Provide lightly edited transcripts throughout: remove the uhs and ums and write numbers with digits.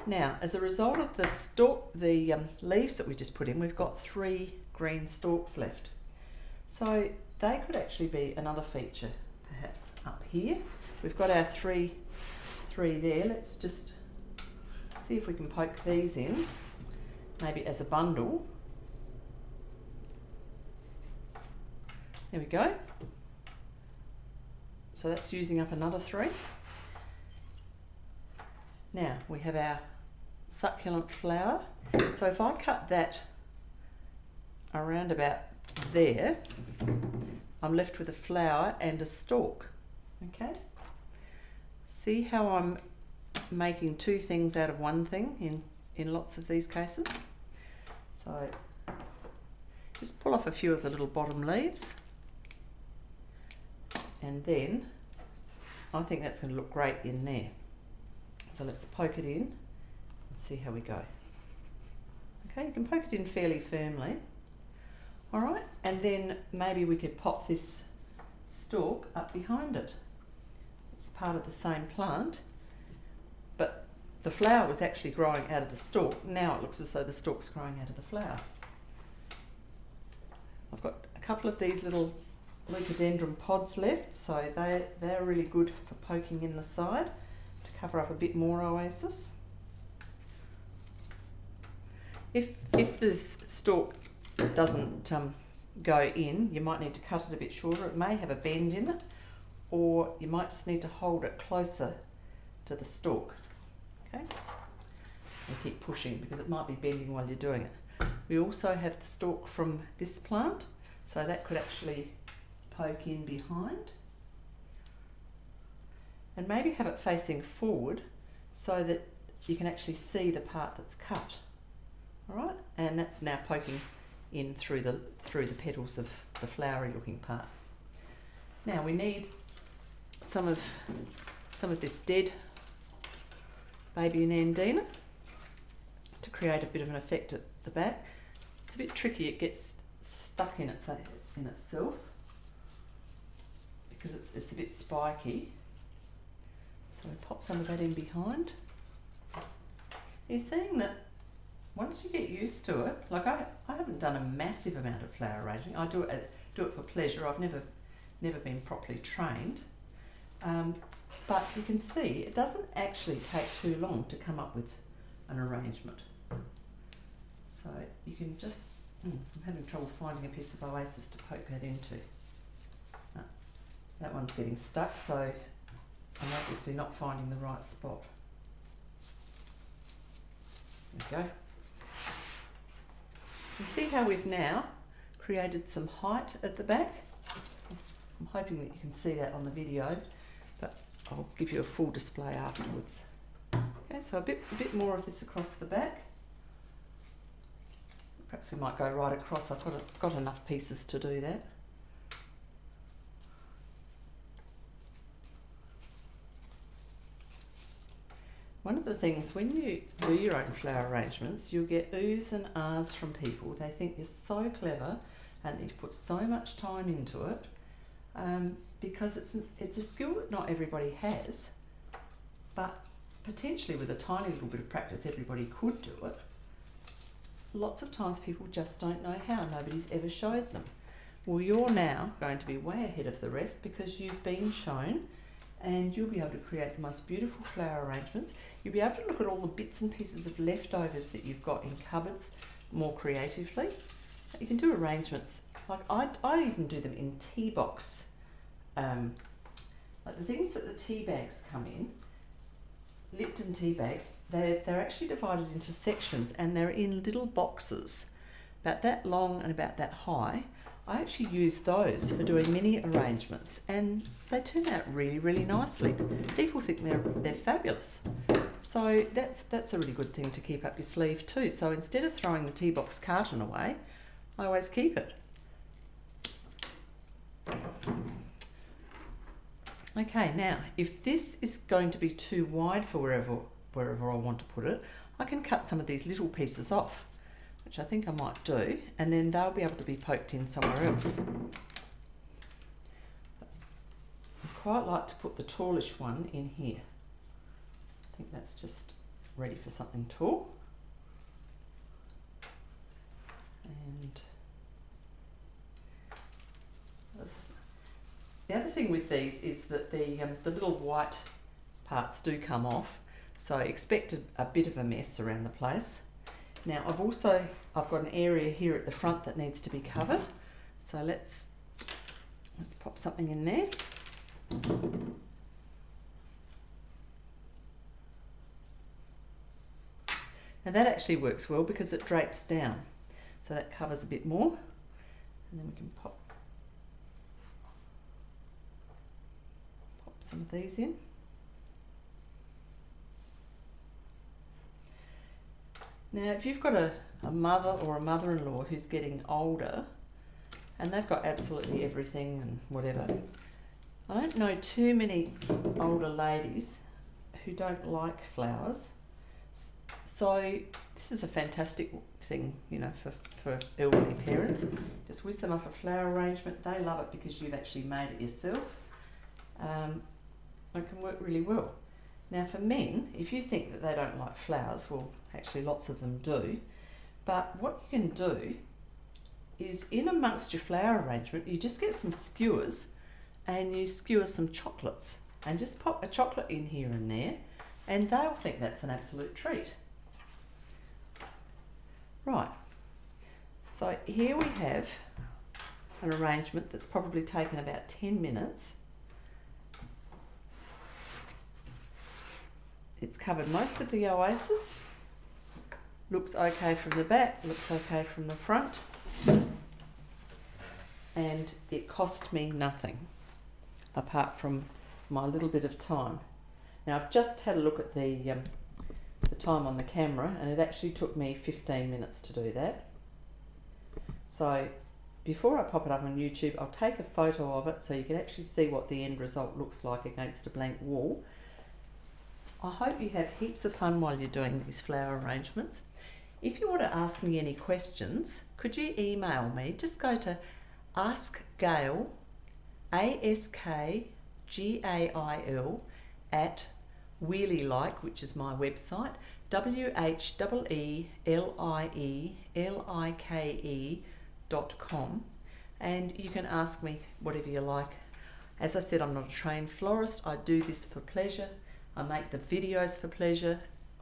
Now, as a result of the leaves that we just put in, we've got 3 green stalks left. So they could actually be another feature, perhaps up here. We've got our three there. Let's just see if we can poke these in, maybe as a bundle. There we go. So that's using up another 3. Now we have our succulent flower. So if I cut that around about there, I'm left with a flower and a stalk. Okay. See how I'm making 2 things out of 1 thing in lots of these cases. So just pull off a few of the little bottom leaves, and then I think that's going to look great in there. So let's poke it in and see how we go. Okay, you can poke it in fairly firmly. All right, and then maybe we could pop this stalk up behind it. It's part of the same plant, but the flower was actually growing out of the stalk. Now it looks as though the stalk's growing out of the flower. I've got a couple of these little leucodendron pods left, so they're really good for poking in the side to cover up a bit more oasis. If this stalk doesn't go in, you might need to cut it a bit shorter. It may have a bend in it, or you might just need to hold it closer to the stalk. Okay, and keep pushing because it might be bending while you're doing it. We also have the stalk from this plant, so that could actually poke in behind, and maybe have it facing forward so that you can actually see the part that's cut. All right, and that's now poking in through the petals of the flowery looking part. Now we need some of this dead baby Nandina to create a bit of an effect at the back. It's a bit tricky, it gets stuck in itself because it's a bit spiky. So we pop some of that in behind. You're seeing that once you get used to it, like I haven't done a massive amount of flower arranging. I do it for pleasure. I've never been properly trained. But you can see it doesn't actually take too long to come up with an arrangement. So you can just, I'm having trouble finding a piece of oasis to poke that into. No, that one's getting stuck, so I'm obviously not finding the right spot. There we go. You can see how we've now created some height at the back. I'm hoping that you can see that on the video, but I'll give you a full display afterwards. Okay, so a bit more of this across the back. Perhaps we might go right across. I've got enough pieces to do that. One of the things, when you do your own flower arrangements, you'll get oohs and ahs from people. They think you're so clever and that you put so much time into it, because it's a skill that not everybody has, but potentially with a tiny little bit of practice everybody could do it. Lots of times people just don't know how. Nobody's ever showed them. Well, you're now going to be way ahead of the rest because you've been shown, and you'll be able to create the most beautiful flower arrangements. You'll be able to look at all the bits and pieces of leftovers that you've got in cupboards more creatively. You can do arrangements, like I even do them in tea box. Like the things that the tea bags come in, Lipton tea bags, they're actually divided into sections, and they're in little boxes about that long and about that high. I actually use those for doing mini arrangements, and they turn out really, really nicely. People think they're fabulous. So that's a really good thing to keep up your sleeve too. So instead of throwing the tea box carton away, I always keep it. Okay, now if this is going to be too wide for wherever I want to put it, I can cut some of these little pieces off, which I think I might do, and then they'll be able to be poked in somewhere else. I quite like to put the tallish one in here. I think that's just ready for something tall. And the other thing with these is that the little white parts do come off, so I expected a bit of a mess around the place. Now I've got an area here at the front that needs to be covered, so let's pop something in there. Now that actually works well because it drapes down, so that covers a bit more, and then we can pop some of these in. Now if you've got a mother or a mother-in-law who's getting older and they've got absolutely everything and whatever, I don't know too many older ladies who don't like flowers, so this is a fantastic thing, you know, for elderly parents. Just whisk them off a flower arrangement. They love it because you've actually made it yourself. It can work really well. Now for men, if you think that they don't like flowers, well actually lots of them do, but what you can do is in amongst your flower arrangement you just get some skewers and you skewer some chocolates and just pop a chocolate in here and there and they'll think that's an absolute treat. Right, so here we have an arrangement that's probably taken about 10 minutes. It's covered most of the oasis, looks okay from the back, looks okay from the front, and it cost me nothing apart from my little bit of time. Now I've just had a look at the time on the camera and it actually took me 15 minutes to do that. So before I pop it up on YouTube, I'll take a photo of it so you can actually see what the end result looks like against a blank wall. I hope you have heaps of fun while you're doing these flower arrangements. If you want to ask me any questions, could you email me? Just go to askgail, ASKGAIL, at WheelieLike, which is my website, WHEELIELIKE.com, and you can ask me whatever you like. As I said, I'm not a trained florist. I do this for pleasure. I make the videos for pleasure.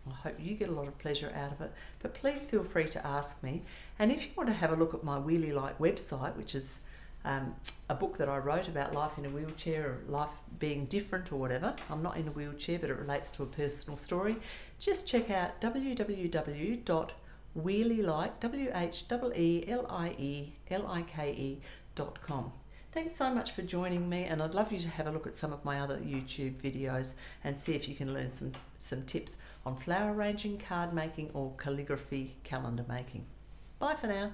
I hope you get a lot of pleasure out of it, but please feel free to ask me. And if you want to have a look at my WheelieLike website, which is a book that I wrote about life in a wheelchair or life being different or whatever. I'm not in a wheelchair, but it relates to a personal story. Just check out www.WheelieLike.com. Thanks so much for joining me, and I'd love you to have a look at some of my other YouTube videos and see if you can learn some tips on flower arranging, card making or calligraphy calendar making. Bye for now.